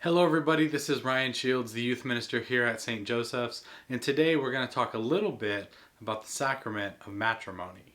Hello everybody, this is Ryan Shields, the youth minister here at St. Joseph's, and today we're going to talk a little bit about the sacrament of matrimony.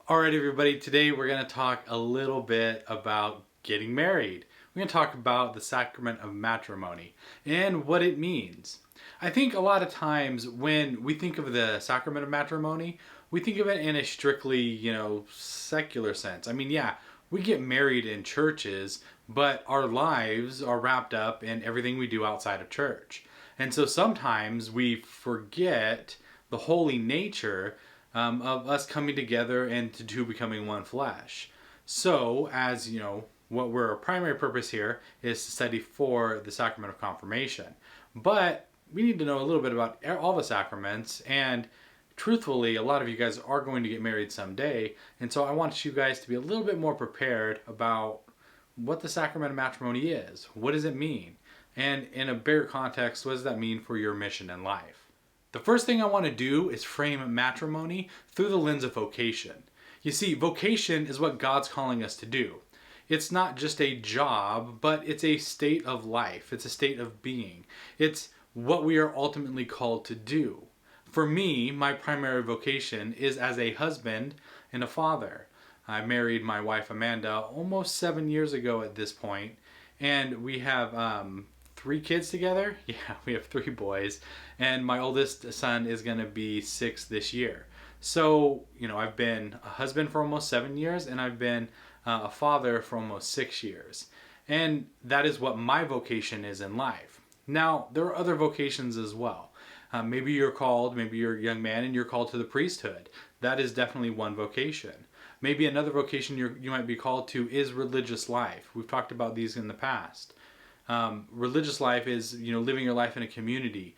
Alright everybody, today we're going to talk a little bit about getting married. We're going to talk about the sacrament of matrimony and what it means. I think a lot of times when we think of the sacrament of matrimony, we think of it in a strictly, secular sense. I mean, yeah, we get married in churches, but our lives are wrapped up in everything we do outside of church. And so sometimes we forget the holy nature of us coming together and to two becoming one flesh. So, as you know, what our primary purpose here is to study for the sacrament of confirmation. But we need to know a little bit about all the sacraments, and truthfully, a lot of you guys are going to get married someday, and so I want you guys to be a little bit more prepared about what the sacrament of matrimony is. What does it mean? And in a bigger context, what does that mean for your mission in life? The first thing I want to do is frame matrimony through the lens of vocation. You see, vocation is what God's calling us to do. It's not just a job, but it's a state of life. It's a state of being. It's what we are ultimately called to do. For me, my primary vocation is as a husband and a father. I married my wife Amanda almost 7 years ago at this point, and we have 3 kids together. Yeah, we have 3 boys, and my oldest son is going to be 6 this year. So, I've been a husband for almost 7 years, and I've been a father for almost 6 years. And that is what my vocation is in life. Now, there are other vocations as well. Maybe you're a young man and you're called to the priesthood. That is definitely one vocation. Maybe another vocation you might be called to is religious life. We've talked about these in the past. Religious life is, living your life in a community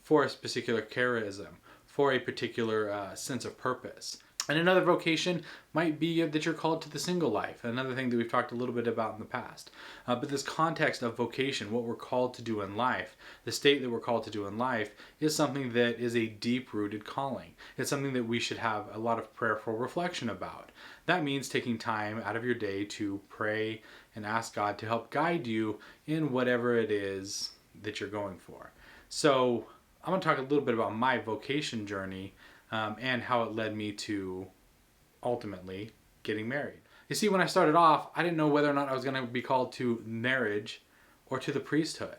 for a particular charism, for a particular sense of purpose. And another vocation might be that you're called to the single life, another thing that we've talked a little bit about in the past. But this context of vocation, what we're called to do in life, the state that we're called to do in life, is something that is a deep-rooted calling. It's something that we should have a lot of prayerful reflection about. That means taking time out of your day to pray and ask God to help guide you in whatever it is that you're going for. So I'm going to talk a little bit about my vocation journey and how it led me to ultimately getting married. You see, when I started off, I didn't know whether or not I was going to be called to marriage or to the priesthood.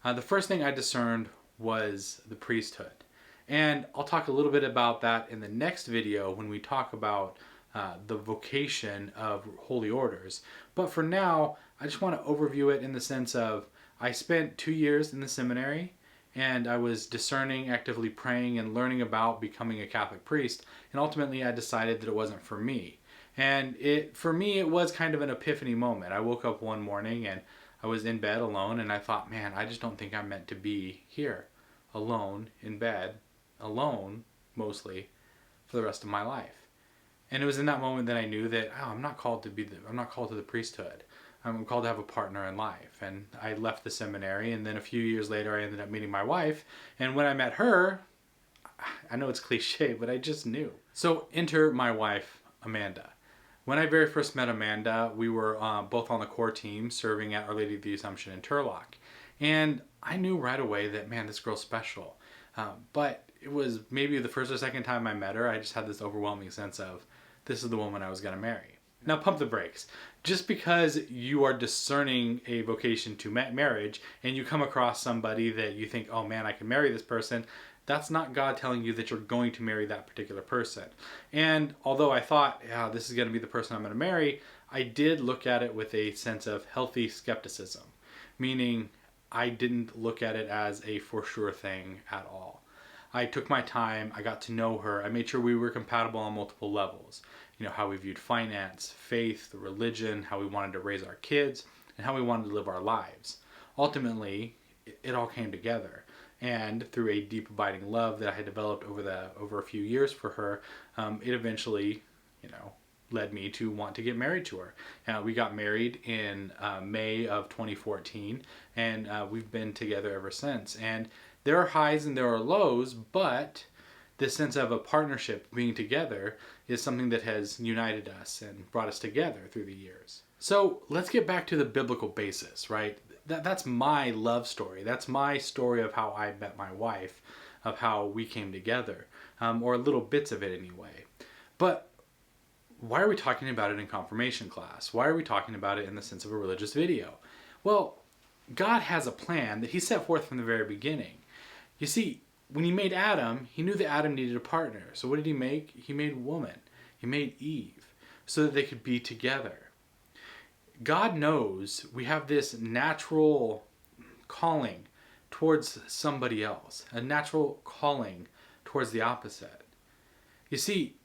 The first thing I discerned was the priesthood. And I'll talk a little bit about that in the next video when we talk about the vocation of holy orders. But for now, I just want to overview it in the sense of I spent 2 years in the seminary, and I was discerning, actively praying, and learning about becoming a Catholic priest. And ultimately, I decided that it wasn't for me. And for me, it was kind of an epiphany moment. I woke up one morning and I was in bed alone, and I thought, man, I just don't think I'm meant to be here, alone, in bed, alone, mostly, for the rest of my life. And it was in that moment that I knew that I'm not called to the priesthood. I'm called to have a partner in life. And I left the seminary, and then a few years later I ended up meeting my wife. And when I met her, I know it's cliche, but I just knew. So enter my wife, Amanda. When I very first met Amanda, we were both on the core team serving at Our Lady of the Assumption in Turlock. And I knew right away that, man, this girl's special. But it was maybe the first or second time I met her, I just had this overwhelming sense of, this is the woman I was going to marry. Now pump the brakes. Just because you are discerning a vocation to marriage and you come across somebody that you think, oh man, I can marry this person, that's not God telling you that you're going to marry that particular person. And although I thought, yeah, this is going to be the person I'm going to marry, I did look at it with a sense of healthy skepticism. Meaning, I didn't look at it as a for sure thing at all. I took my time, I got to know her, I made sure we were compatible on multiple levels. How we viewed finance, faith, religion, how we wanted to raise our kids, and how we wanted to live our lives. Ultimately, it all came together. And through a deep abiding love that I had developed over a few years for her, it eventually, led me to want to get married to her. We got married in May of 2014, and we've been together ever since. And there are highs and there are lows, but This sense of a partnership, being together, is something that has united us and brought us together through the years. So let's get back to the biblical basis, right? That's my love story. That's my story of how I met my wife, of how we came together, or little bits of it anyway. But why are we talking about it in confirmation class? Why are we talking about it in the sense of a religious video? Well, God has a plan that he set forth from the very beginning. You see, when he made Adam, he knew that Adam needed a partner. So what did he make? He made woman. He made Eve so that they could be together. God knows we have this natural calling towards somebody else, a natural calling towards the opposite. You see,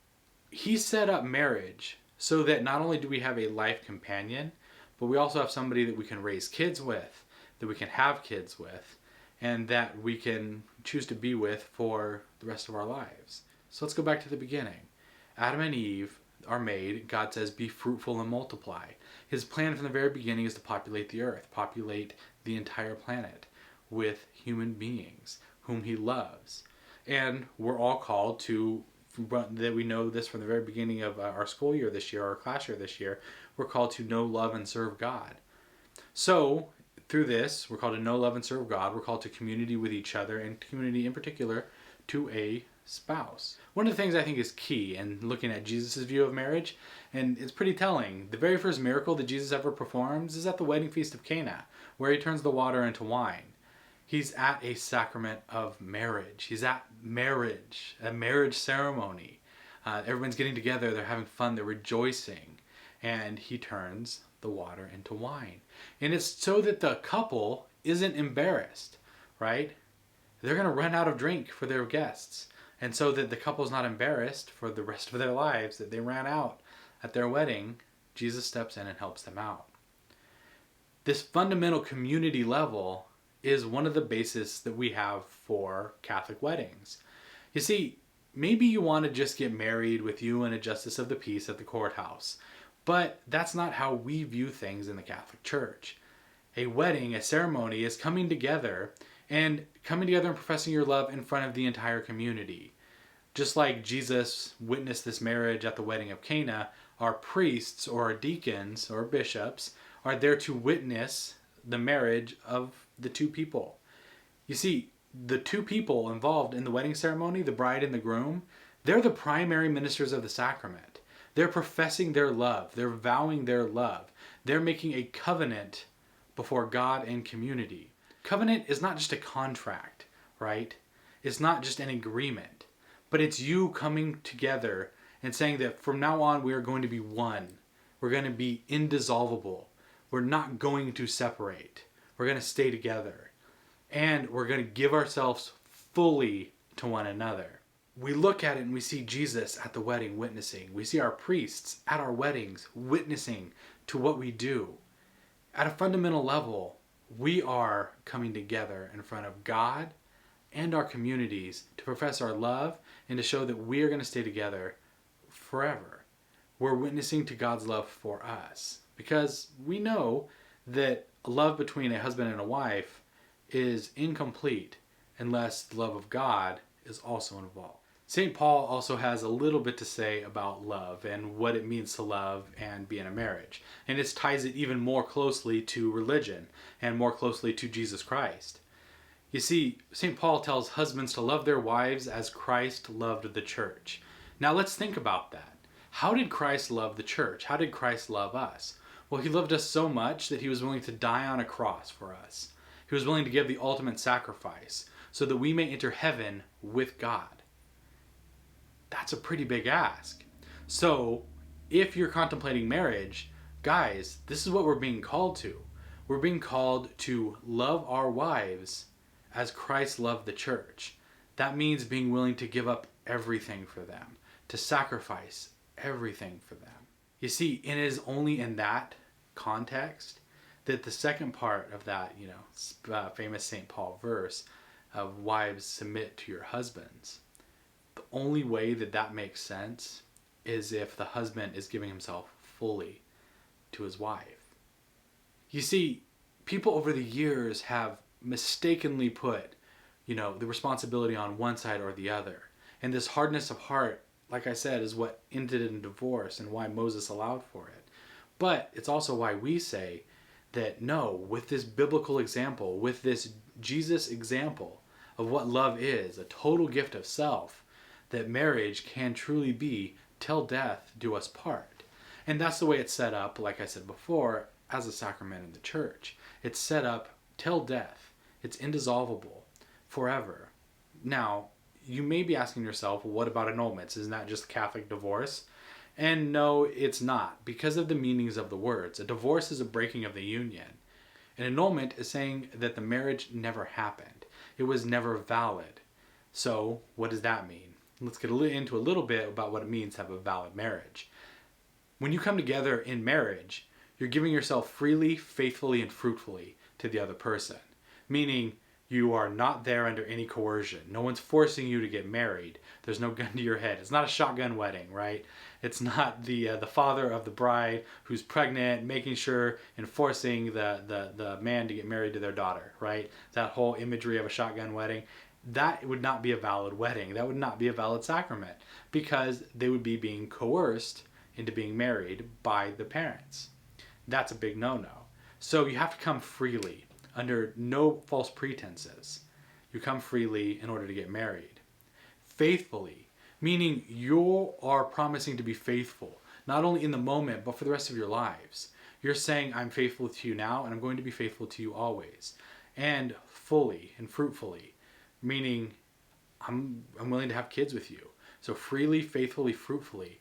he set up marriage so that not only do we have a life companion, but we also have somebody that we can raise kids with, that we can have kids with, and that we can choose to be with for the rest of our lives. So let's go back to the beginning. Adam and Eve are made. God says, be fruitful and multiply. His plan from the very beginning is to populate the earth, populate the entire planet with human beings whom he loves. And we're all called to, that we know this from the very beginning of our school year this year, our class year this year, we're called to know, love, and serve God. So through this, we're called to know, love, and serve God. We're called to community with each other, and community in particular to a spouse. One of the things I think is key in looking at Jesus' view of marriage, and it's pretty telling, the very first miracle that Jesus ever performs is at the wedding feast of Cana, where he turns the water into wine. He's at a sacrament of marriage. He's at marriage, a marriage ceremony. Everyone's getting together, they're having fun, they're rejoicing, and he turns the water into wine. And it's so that the couple isn't embarrassed, right? They're going to run out of drink for their guests. And so that the couple's not embarrassed for the rest of their lives that they ran out at their wedding, Jesus steps in and helps them out. This fundamental community level is one of the bases that we have for Catholic weddings. You see, maybe you want to just get married with you and a justice of the peace at the courthouse, but that's not how we view things in the Catholic Church. A wedding, a ceremony, is coming together and professing your love in front of the entire community. Just like Jesus witnessed this marriage at the wedding of Cana, our priests or our deacons or bishops are there to witness the marriage of the two people. You see, the two people involved in the wedding ceremony, the bride and the groom, they're the primary ministers of the sacrament. They're professing their love. They're vowing their love. They're making a covenant before God and community. Covenant is not just a contract, right? It's not just an agreement, but it's you coming together and saying that from now on we are going to be one. We're going to be indissoluble. We're not going to separate. We're going to stay together. And we're going to give ourselves fully to one another. We look at it and we see Jesus at the wedding witnessing. We see our priests at our weddings witnessing to what we do. At a fundamental level, we are coming together in front of God and our communities to profess our love and to show that we are going to stay together forever. We're witnessing to God's love for us because we know that a love between a husband and a wife is incomplete unless the love of God is also involved. St. Paul also has a little bit to say about love and what it means to love and be in a marriage. And this ties it even more closely to religion and more closely to Jesus Christ. You see, St. Paul tells husbands to love their wives as Christ loved the church. Now let's think about that. How did Christ love the church? How did Christ love us? Well, he loved us so much that he was willing to die on a cross for us. He was willing to give the ultimate sacrifice so that we may enter heaven with God. That's a pretty big ask. So, if you're contemplating marriage, guys, this is what we're being called to. We're being called to love our wives as Christ loved the church. That means being willing to give up everything for them, to sacrifice everything for them. You see, it is only in that context that the second part of that, famous St. Paul verse of wives submit to your husbands, the only way that that makes sense is if the husband is giving himself fully to his wife. You see, people over the years have mistakenly put, the responsibility on one side or the other. And this hardness of heart, like I said, is what ended in divorce and why Moses allowed for it. But it's also why we say that no, with this biblical example, with this Jesus example of what love is, a total gift of self, that marriage can truly be till death do us part. And that's the way it's set up, like I said before, as a sacrament in the church. It's set up till death. It's indissoluble forever. Now, you may be asking yourself, well, what about annulments? Isn't that just Catholic divorce? And no, it's not, because of the meanings of the words. A divorce is a breaking of the union. An annulment is saying that the marriage never happened. It was never valid. So, what does that mean? Let's get into a little bit about what it means to have a valid marriage. When you come together in marriage, you're giving yourself freely, faithfully, and fruitfully to the other person. Meaning, you are not there under any coercion. No one's forcing you to get married. There's no gun to your head. It's not a shotgun wedding, right? It's not the father of the bride who's pregnant, making sure and forcing the man to get married to their daughter, right? That whole imagery of a shotgun wedding. That would not be a valid wedding. That would not be a valid sacrament, because they would be being coerced into being married by the parents. That's a big no-no. So you have to come freely, under no false pretenses. You come freely in order to get married. Faithfully, meaning you are promising to be faithful, not only in the moment, but for the rest of your lives. You're saying, I'm faithful to you now, and I'm going to be faithful to you always. And fully and fruitfully, meaning I'm willing to have kids with you. So freely, faithfully, fruitfully.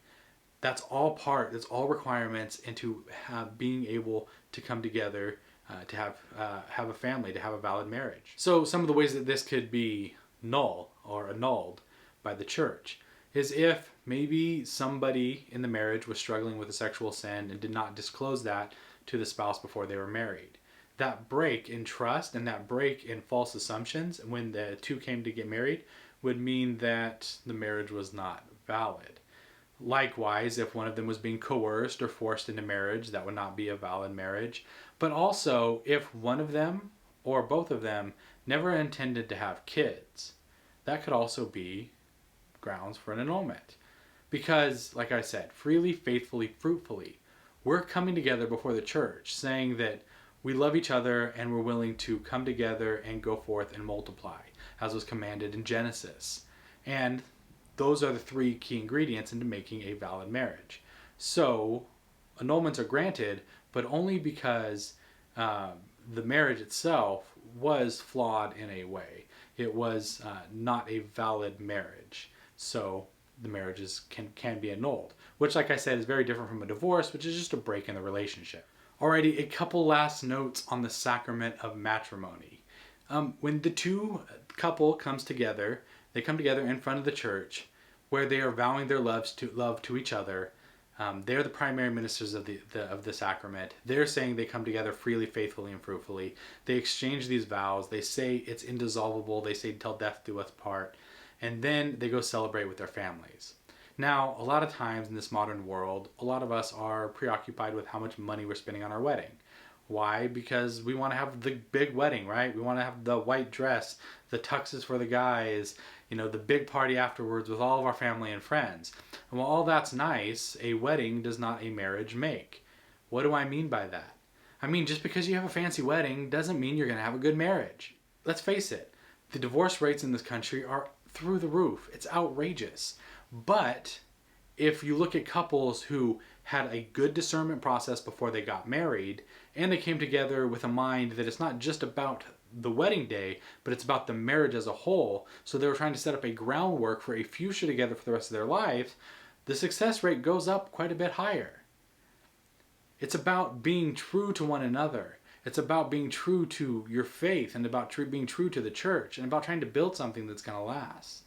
That's all requirements into being able to come together, to have a family, to have a valid marriage. So some of the ways that this could be null or annulled by the church is if maybe somebody in the marriage was struggling with a sexual sin and did not disclose that to the spouse before they were married. That break in trust and that break in false assumptions when the two came to get married would mean that the marriage was not valid. Likewise, if one of them was being coerced or forced into marriage, that would not be a valid marriage. But also, if one of them or both of them never intended to have kids, that could also be grounds for an annulment. Because, like I said, freely, faithfully, fruitfully, we're coming together before the church saying that we love each other and we're willing to come together and go forth and multiply, as was commanded in Genesis. And those are the three key ingredients into making a valid marriage. So, annulments are granted, but only because the marriage itself was flawed in a way. It was not a valid marriage. So, the marriages can be annulled, which, like I said, is very different from a divorce, which is just a break in the relationship. Alrighty, a couple last notes on the sacrament of matrimony. When the two couple comes together, they come together in front of the church where they are vowing their love to each other. They're the primary ministers of the sacrament. They're saying they come together freely, faithfully, and fruitfully. They exchange these vows. They say it's indissoluble. They say till death do us part. And then they go celebrate with their families. Now, a lot of times in this modern world, a lot of us are preoccupied with how much money we're spending on our wedding. Why? Because we want to have the big wedding, right? We want to have the white dress, the tuxes for the guys, the big party afterwards with all of our family and friends. And while all that's nice, a wedding does not a marriage make. What do I mean by that? I mean, just because you have a fancy wedding doesn't mean you're going to have a good marriage. Let's face it, the divorce rates in this country are through the roof. It's outrageous. But if you look at couples who had a good discernment process before they got married, and they came together with a mind that it's not just about the wedding day, but it's about the marriage as a whole, so they were trying to set up a groundwork for a future together for the rest of their lives, the success rate goes up quite a bit higher. It's about being true to one another. It's about being true to your faith and about being true to the church and about trying to build something that's going to last.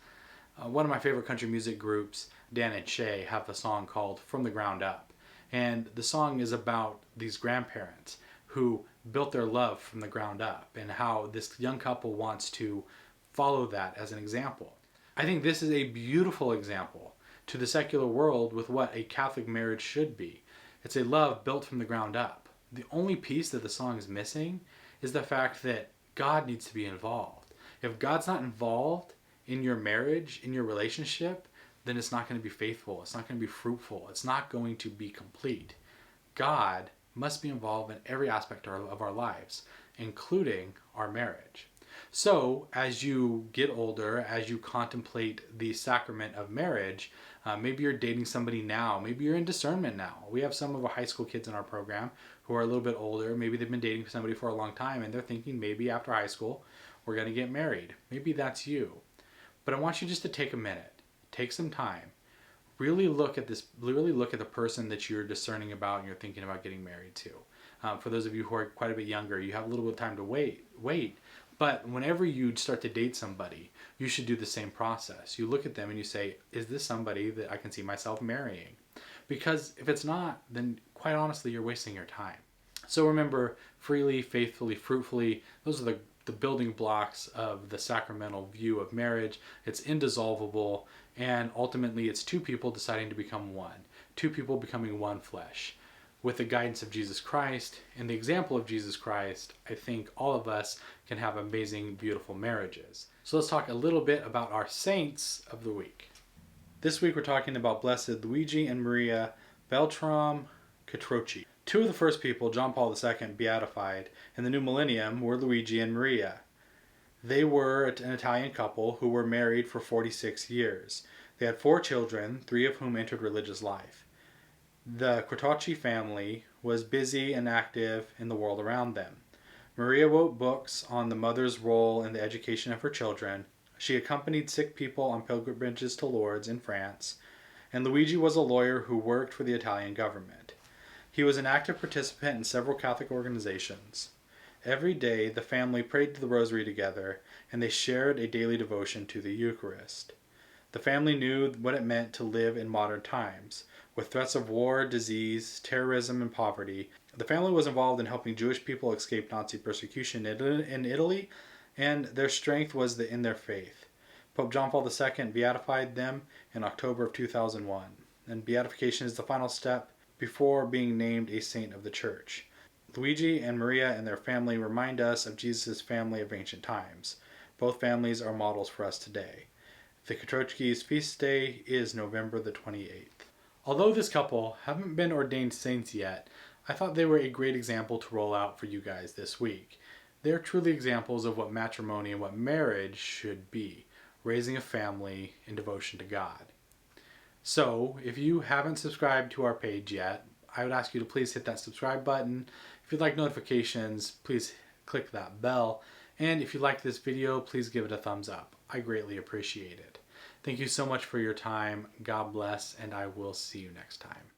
One of my favorite country music groups, Dan and Shay, have a song called From the Ground Up. And the song is about these grandparents who built their love from the ground up and how this young couple wants to follow that as an example. I think this is a beautiful example to the secular world with what a Catholic marriage should be. It's a love built from the ground up. The only piece that the song is missing is the fact that God needs to be involved. If God's not involved in your marriage, in your relationship, then it's not going to be faithful. It's not going to be fruitful. It's not going to be complete. God must be involved in every aspect of our lives, including our marriage. So, as you get older, as you contemplate the sacrament of marriage, maybe you're dating somebody now, maybe you're in discernment now. We have some of our high school kids in our program who are a little bit older. Maybe they've been dating somebody for a long time and they're thinking maybe after high school we're going to get married. Maybe that's you. But I want you just to take a minute, take some time, really look at the person that you're discerning about and you're thinking about getting married to. For those of you who are quite a bit younger, you have a little bit of time to wait. But whenever you start to date somebody, you should do the same process. You look at them and you say, is this somebody that I can see myself marrying? Because if it's not, then quite honestly, you're wasting your time. So remember, freely, faithfully, fruitfully, those are the building blocks of the sacramental view of marriage. It's indissoluble, and ultimately it's two people deciding to become one. Two people becoming one flesh. With the guidance of Jesus Christ and the example of Jesus Christ, I think all of us can have amazing, beautiful marriages. So let's talk a little bit about our saints of the week. This week we're talking about Blessed Luigi and Maria Beltrame Kotruchi. Two of the first people John Paul II beatified in the new millennium were Luigi and Maria. They were an Italian couple who were married for 46 years. They had 4 children, 3 of whom entered religious life. The Quattrocchi family was busy and active in the world around them. Maria wrote books on the mother's role in the education of her children. She accompanied sick people on pilgrimages to Lourdes in France. And Luigi was a lawyer who worked for the Italian government. He was an active participant in several Catholic organizations. Every day, the family prayed the rosary together, and they shared a daily devotion to the Eucharist. The family knew what it meant to live in modern times, with threats of war, disease, terrorism, and poverty. The family was involved in helping Jewish people escape Nazi persecution in Italy, and their strength was in their faith. Pope John Paul II beatified them in October of 2001, and beatification is the final step before being named a saint of the Church. Luigi and Maria and their family remind us of Jesus' family of ancient times. Both families are models for us today. The Kotruchi's feast day is November the 28th. Although this couple haven't been ordained saints yet, I thought they were a great example to roll out for you guys this week. They're truly examples of what matrimony and what marriage should be, raising a family in devotion to God. So, if you haven't subscribed to our page yet, I would ask you to please hit that subscribe button. If you'd like notifications, please click that bell. And if you liked this video, please give it a thumbs up. I greatly appreciate it. Thank you so much for your time. God bless, and I will see you next time.